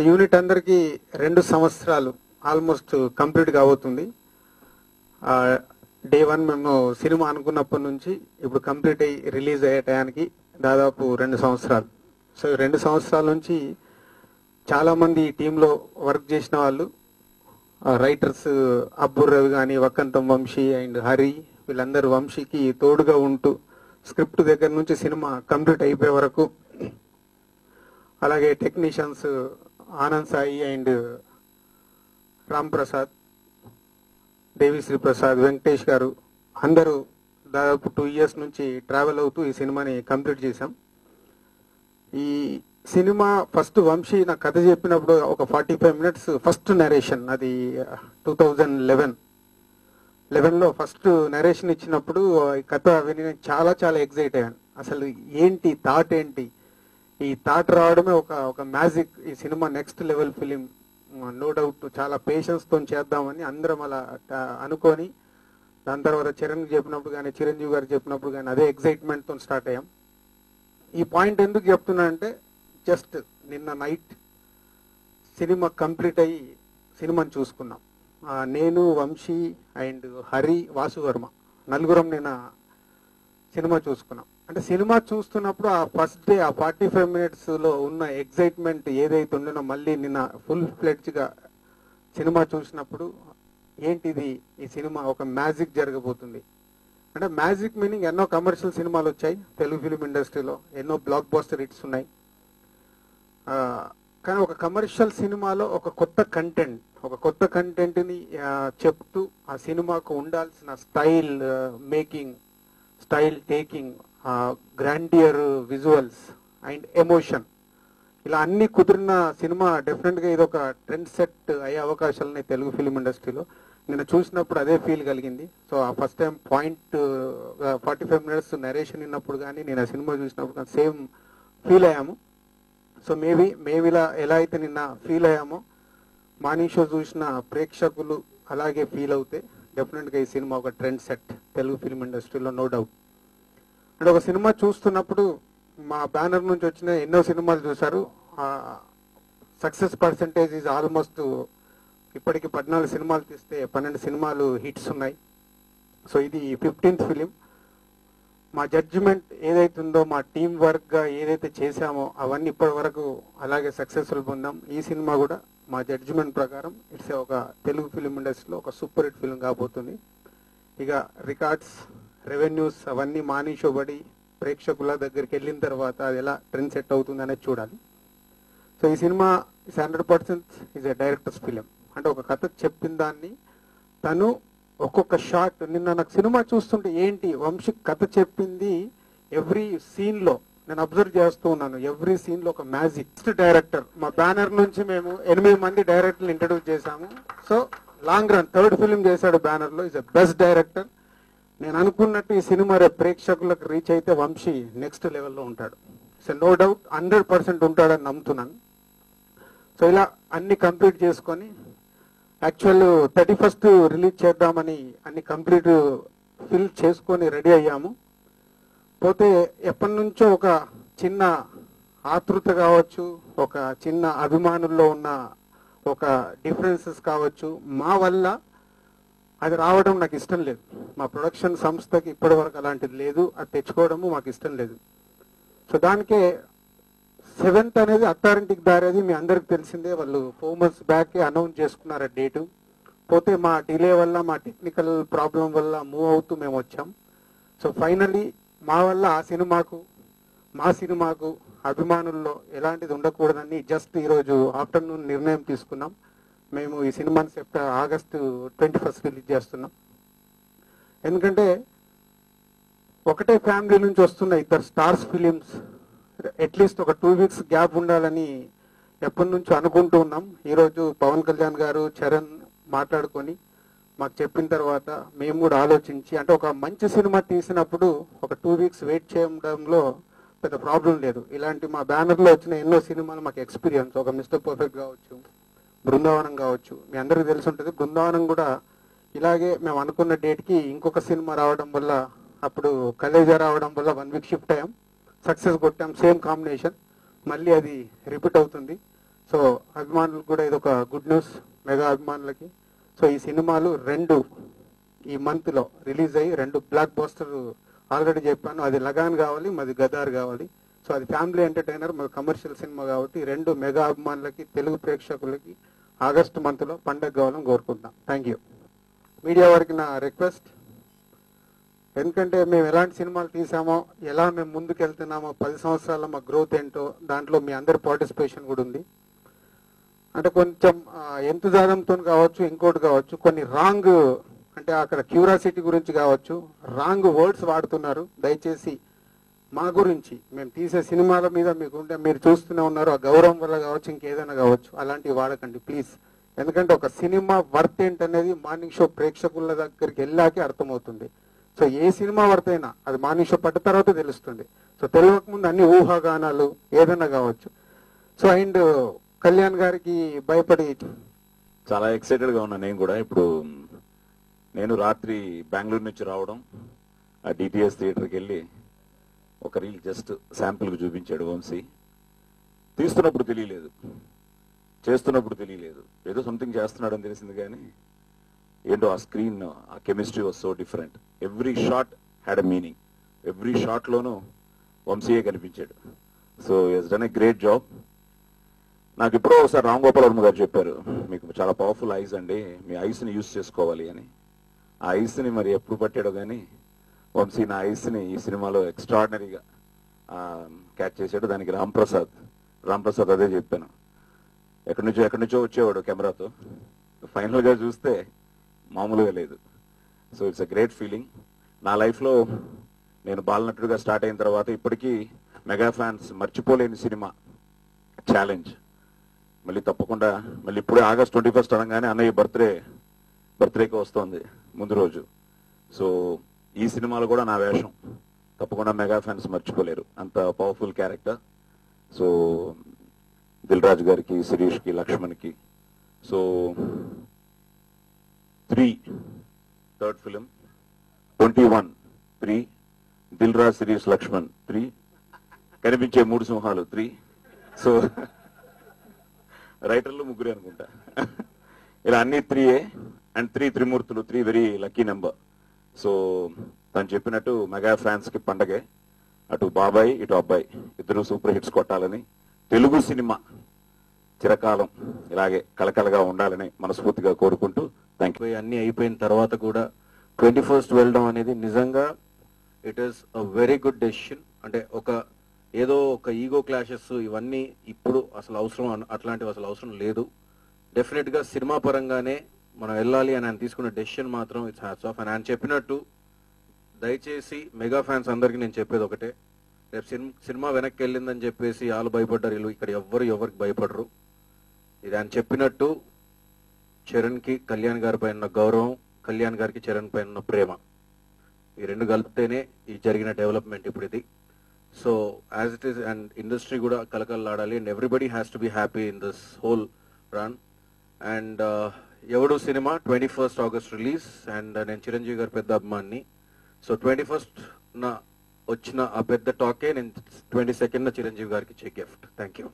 Unit అందరికీ 2 సంవత్సరాలు almost complete కాబోతుంది. డే 1 మేము సినిమా అనుకున్నప్పటి నుంచి ఇప్పుడు కంప్లీట్ అయ్యి రిలీజ్ అయ్యే టయానికి దాదాపు 2 సంవత్సరాలు. సో 2 సంవత్సరాల నుంచి చాలామంది టీంలో వర్క్ చేసిన వాళ్ళు, రైటర్స్ అబ్బుర్ రవి కానీ, వక్కంతం వంశీ అండ్ హరి, వీళ్ళందరూ వంశీకి తోడుగా ఉంటూ స్క్రిప్ట్ దగ్గర నుంచి సినిమా కంప్లీట్ అయిపోయే వరకు, అలాగే టెక్నీషియన్స్ ఆనంద్ సాయి అండ్ రామ్ ప్రసాద్, దేవిశ్రీ ప్రసాద్, వెంకటేష్ గారు అందరూ దాదాపు 2 years నుంచి ట్రావెల్ అవుతూ ఈ సినిమాని కంప్లీట్ చేశాం. ఈ సినిమా ఫస్ట్ వంశీ నాకు కథ చెప్పినప్పుడు ఒక 45 minutes ఫస్ట్ నరేషన్, అది 2011లో ఫస్ట్ నరేషన్ ఇచ్చినప్పుడు ఈ కథ విని చాలా చాలా ఎగ్జైట్ అయ్యాను. అసలు ఏంటి థాట్, ఏంటి ఈ థాట్ రావడమే ఒక మ్యాజిక్. ఈ cinema next level film, no doubt చాలా పేషెన్స్తో చేద్దామని అందరం అలా అనుకొని, దాని తర్వాత చిరంజీవి గారు చెప్పినప్పుడు కానీ అదే ఎగ్జైట్మెంట్తో స్టార్ట్ అయ్యాం. ఈ పాయింట్ ఎందుకు చెప్తున్నా అంటే, జస్ట్ నిన్న నైట్ సినిమా కంప్లీట్ అయ్యి సినిమాని చూసుకున్నాం. నేను, వంశీ అండ్ హరి, వాసువర్మ నలుగురం నిన్న సినిమా చూసుకున్నాం. అంటే సినిమా చూస్తున్నప్పుడు ఆ ఫస్ట్ డే ఆ 45 minutesలో ఉన్న ఎగ్జైట్మెంట్ ఏదైతే ఉండనో మళ్ళీ నిన్న ఫుల్ ఫ్లెడ్జ్గా సినిమా చూసినప్పుడు ఏంటిది, ఈ సినిమా ఒక మ్యాజిక్ జరగబోతుంది. అంటే మ్యాజిక్ మీనింగ్ ఎన్నో కమర్షియల్ సినిమాలు వచ్చాయి తెలుగు ఫిలిం ఇండస్ట్రీలో, ఎన్నో బ్లాక్ బస్టర్ హిట్స్ ఉన్నాయి. కానీ ఒక కమర్షియల్ సినిమాలో ఒక కొత్త కంటెంట్ని చెప్తూ ఆ సినిమాకు ఉండాల్సిన style making, style taking, grandeur visuals and emotion, ఇలా అన్ని కుదిరిన సినిమా డెఫినెట్గా ఇది ఒక ట్రెండ్ సెట్ అయ్యే అవకాశాలు ఉన్నాయి తెలుగు ఫిలిం ఇండస్ట్రీలో. నేను చూసినప్పుడు అదే ఫీల్ కలిగింది. సో ఆ ఫస్ట్ టైం 45 minutes నరేషన్ విన్నప్పుడు కానీ, నేను ఆ సినిమా చూసినప్పుడు కానీ సేమ్ ఫీల్ అయ్యాము. సో మేబీ ఇలా ఎలా అయితే నిన్న ఫీల్ అయ్యామో మార్నింగ్ షో చూసిన ప్రేక్షకులు అలాగే ఫీల్ అవుతే డెఫినెట్గా ఈ సినిమా ఒక ట్రెండ్ సెట్ తెలుగు ఫిలిం ఇండస్ట్రీలో, నో డౌట్. అంటే ఒక సినిమా చూస్తున్నప్పుడు మా బ్యానర్ నుంచి వచ్చిన ఎన్నో సినిమాలు చూశారు. సక్సెస్ పర్సంటేజ్ ఈజ్ ఆల్మోస్ట్ ఇప్పటికి 14 సినిమాలు తీస్తే 12 సినిమాలు హిట్స్ ఉన్నాయి. సో ఇది 15th ఫిలిం. మా జడ్జిమెంట్ ఏదైతుందో, మా టీం వర్క్గా ఏదైతే చేశామో అవన్నీ ఇప్పటి వరకు అలాగే సక్సెస్ఫుల్ పొందాం. ఈ సినిమా కూడా మా జడ్జిమెంట్ ప్రకారం ఇట్స్ ఒక తెలుగు ఫిలిం ఇండస్ట్రీలో ఒక సూపర్ హిట్ ఫిలిం కాబోతుంది. ఇక రికార్డ్స్, రెవెన్యూస్ అవన్నీ మానిషోబడి ప్రేక్షకుల దగ్గరికి వెళ్ళిన తర్వాత అది ఎలా ట్రెండ్ సెట్ అవుతుంది అనేది చూడాలి. సో ఈ cinema 100% is a directors film. అంటే ఒక కథ చెప్పిన దాన్ని తను ఒక్కొక్క షాట్, నిన్న నాకు సినిమా చూస్తుంటే ఏంటి వంశీ కథ చెప్పింది ఎవ్రీ సీన్లో నేను అబ్జర్వ్ చేస్తూ ఉన్నాను. ఎవ్రీ సీన్లో ఒక మ్యాజిక్. డైరెక్టర్ మా బ్యానర్ నుంచి మేము 8 మంది డైరెక్టర్లు ఇంట్రడ్యూస్ చేశాము. So long run 3rd film చేశాడు బ్యానర్లో. Is a best director. నేను అనుకున్నట్టు ఈ సినిమా రేపు ప్రేక్షకులకు రీచ్ అయితే వంశీ నెక్స్ట్ లెవెల్లో ఉంటాడు. సో నో డౌట్ 100% ఉంటాడని నమ్ముతున్నాను. సో ఇలా అన్ని కంప్లీట్ చేసుకొని యాక్చువల్ 31st రిలీజ్ చేద్దామని అన్ని కంప్లీట్ ఫిల్ చేసుకొని రెడీ అయ్యాము. పోతే ఎప్పటి నుంచో ఒక చిన్న ఆతృత కావచ్చు, ఒక చిన్న అభిమానుల్లో ఉన్న ఒక డిఫరెన్సెస్ కావచ్చు, మా వల్ల అది రావడం నాకు ఇష్టం లేదు. మా ప్రొడక్షన్ సంస్థకి ఇప్పటి వరకు అలాంటిది లేదు, అది తెచ్చుకోవడము మాకు ఇష్టం లేదు. సో దానికే 7th అనేది అత్తారింటికి దారేది మీ అందరికి తెలిసిందే. వాళ్ళు 4 months బ్యాక్ అనౌన్స్ చేసుకున్నారు ఆ డేటు. పోతే మా డిలే వల్ల, మా టెక్నికల్ ప్రాబ్లం వల్ల మూవ్ అవుతూ మేము వచ్చాం. సో ఫైనలీ మా వల్ల మా సినిమాకు అభిమానుల్లో ఎలాంటిది ఉండకూడదని జస్ట్ ఈరోజు ఆఫ్టర్నూన్ నిర్ణయం తీసుకున్నాం. మేము ఈ సినిమాని ఆగస్టు 21st రిలీజ్ చేస్తున్నాం. ఎందుకంటే ఒకటే ఫ్యామిలీ నుంచి వస్తున్న 2 స్టార్స్ ఫిలిమ్స్ అట్లీస్ట్ ఒక 2 weeks గ్యాప్ ఉండాలని ఎప్పటి నుంచో అనుకుంటూ ఉన్నాం. ఈరోజు పవన్ కళ్యాణ్ గారు, చరణ్ మాట్లాడుకొని మాకు చెప్పిన తర్వాత మేము కూడా ఆలోచించి, అంటే ఒక మంచి సినిమా తీసినప్పుడు ఒక 2 weeks వెయిట్ చేయడంలో పెద్ద ప్రాబ్లం లేదు. ఇలాంటి మా బ్యానర్లో వచ్చిన ఎన్నో సినిమాలు మాకు ఎక్స్పీరియన్స్, ఒక మిస్టర్ పర్ఫెక్ట్ కావచ్చు, బృందావనం కావచ్చు, మీ అందరికీ తెలిసి ఉంటుంది. బృందావనం కూడా ఇలాగే మేము అనుకున్న డేట్కి ఇంకొక సినిమా రావడం వల్ల, అప్పుడు కలేజా రావడం వల్ల 1 week షిఫ్ట్ అయ్యాం, సక్సెస్ కొట్టాం, సేమ్ కాంబినేషన్, మళ్ళీ అది రిపీట్ అవుతుంది. సో అభిమానులకు కూడా ఇది ఒక గుడ్ న్యూస్, మెగా అభిమానులకి. సో ఈ సినిమాలు రెండు ఈ మంత్లో రిలీజ్ అయ్యి రెండు బ్లాక్ బస్టర్ ఆల్రెడీ చెప్పాను. అది లగాన్ కావాలి, మాది గదార్ కావాలి. సో అది ఫ్యామిలీ ఎంటర్టైనర్, మాది కమర్షియల్ సినిమా కాబట్టి రెండు మెగా అభిమానులకి, తెలుగు ప్రేక్షకులకి ఆగస్టు మంత్లో పండగ కావాలని కోరుకుంటున్నాం. Thank you. మీడియా వారికి నా రిక్వెస్ట్, ఎందుకంటే మేము ఎలాంటి సినిమాలు తీసామో, ఎలా మేము ముందుకు వెళ్తున్నామో, 10 సంవత్సరాల మా గ్రోత్ ఏంటో దాంట్లో మీ అందరి పార్టిసిపేషన్ కూడా ఉంది. అంటే కొంచెం ఎంతజాదంతో కావచ్చు, ఇంకోటి కావచ్చు, కొన్ని రాంగ్, అంటే అక్కడ క్యూరియాసిటీ గురించి కావచ్చు, రాంగ్ వర్డ్స్ వాడుతున్నారు. దయచేసి మా గురించి, మేము తీసే సినిమాల మీద మీకుంటే మీరు చూస్తూనే ఉన్నారు, ఆ గౌరవం వల్ల కావచ్చు, ఇంకేదైనా కావచ్చు, అలాంటివి వాడకండి ప్లీజ్. ఎందుకంటే ఒక సినిమా వర్త్ ఏంటనేది మార్నింగ్ షో ప్రేక్షకుల దగ్గరికి వెళ్ళాకే అర్థమవుతుంది. సో ఏ సినిమా వర్త్ అయినా అది మార్నింగ్ షో పడ్డ తర్వాత తెలుస్తుంది. సో తెలియక ముందు అన్ని ఊహాగానాలు ఏదైనా కావచ్చు. సో అండ్ కళ్యాణ్ గారికి భయపడి చాలా ఎక్సైటెడ్ గా ఉన్నా నేను కూడా. ఇప్పుడు నేను రాత్రి బెంగళూరు నుంచి రావడం, ఆ డిటిఎస్ థియేటర్కి వెళ్ళి ఒక రీల్ జస్ట్ శాంపుల్కి చూపించాడు వంశీ. తీస్తున్నప్పుడు తెలియలేదు, చేస్తున్నప్పుడు తెలియలేదు, ఏదో సంథింగ్ చేస్తున్నాడు అని తెలిసింది. కానీ ఏంటో ఆ స్క్రీన్, ఆ chemistry was so different. Every shot had a meaning. Every షాట్లోనూ వంశీయే కనిపించాడు. So he's done a great job. నాకు ఇప్పుడు ఒకసారి రామ్ గోపాల్ వర్మ గారు చెప్పారు, మీకు చాలా పవర్ఫుల్ ఐస్ అండి, మీ ఐస్ని యూజ్ చేసుకోవాలి అని. ఆ ఐస్ని మరి ఎప్పుడు పట్టాడో కానీ వంశీ నా ఐస్ని ఈ సినిమాలో ఎక్స్ట్రాడినరీగా క్యాచ్ చేశాడు. దానికి రామ్ ప్రసాద్ అదే చెప్పాను, ఎక్కడి నుంచో వచ్చేవాడు కెమెరాతో, ఫైనల్గా చూస్తే మామూలుగా లేదు. So it's a great feeling. నా లైఫ్లో నేను బాలనటుడిగా స్టార్ట్ అయిన తర్వాత ఇప్పటికీ మెగా ఫ్యాన్స్ మర్చిపోలేని సినిమా ఛాలెంజ్. మళ్ళీ తప్పకుండా మళ్ళీ ఇప్పుడే August 21 అనగానే అన్నయ్య బర్త్డేకి వస్తుంది ముందు రోజు. సో ఈ సినిమాలో కూడా నా వేషం తప్పకుండా మెగా ఫ్యాన్స్ మర్చిపోలేరు, అంత powerful character. So Dil Raju గారికి, శిరీష్కి, లక్ష్మణ్కి. So 3 third film, 21 3 Dil Raju, Sirish, Laxman 3 కనిపించే 3 సింహాలు 3. సో రైటర్లు 3 అనుకుంటా. ఇలా అన్ని 3 and 3 Trimurthulu, 3 very lucky number. So తను చెప్పినట్టు మెగా ఫ్యాన్స్ కి పండగే. అటు బాబాయ్ ఇటు అబ్బాయి ఇద్దరు సూపర్ హిట్స్ కొట్టాలని, తెలుగు సినిమా చిరకాలం ఇలాగే కలకలగా ఉండాలని మనస్ఫూర్తిగా కోరుకుంటూ థ్యాంక్ యూ. అన్ని అయిపోయిన తర్వాత కూడా 21st వెళ్ళడం అనేది నిజంగా it is a very good decision. అంటే ఏదో ఒక ఈగో క్లాషెస్ ఇవన్నీ ఇప్పుడు అసలు అవసరం, అట్లాంటివి అసలు అవసరం లేదు. డెఫినెట్ గా సినిమా పరంగానే మనం వెళ్ళాలి అని ఆయన తీసుకున్న డెసిషన్ మాత్రం ఇట్స్ హ్యాట్స్ ఆఫ్. అని ఆయన చెప్పినట్టు దయచేసి మెగా ఫ్యాన్స్ అందరికీ నేను చెప్పేది ఒకటే, రేపు సినిమా వెనక్కి వెళ్ళిందని చెప్పేసి వాళ్ళు భయపడ్డారు, వీళ్ళు ఇక్కడ ఎవరికి భయపడరు. ఇది ఆయన చెప్పినట్టు చరణ్కి కళ్యాణ్ గారి పైన ఉన్న గౌరవం, కళ్యాణ్ గారికి చరణ్ పైన ఉన్న ప్రేమ, ఈ రెండు కలిపితేనే ఈ జరిగిన డెవలప్మెంట్ ఇప్పుడు ఇది. So as it is, and industry కూడా కలకలలాడాలి, and everybody has to be happy in this whole run. And ఎవడు cinema 21st August release. And నేను చిరంజీవి గారి పెద్ద అభిమాన్ని. సో 21st వచ్చిన ఆ పెద్ద టాకే నేను 22nd చిరంజీవి గారికి ఇచ్చే గిఫ్ట్. Thank you.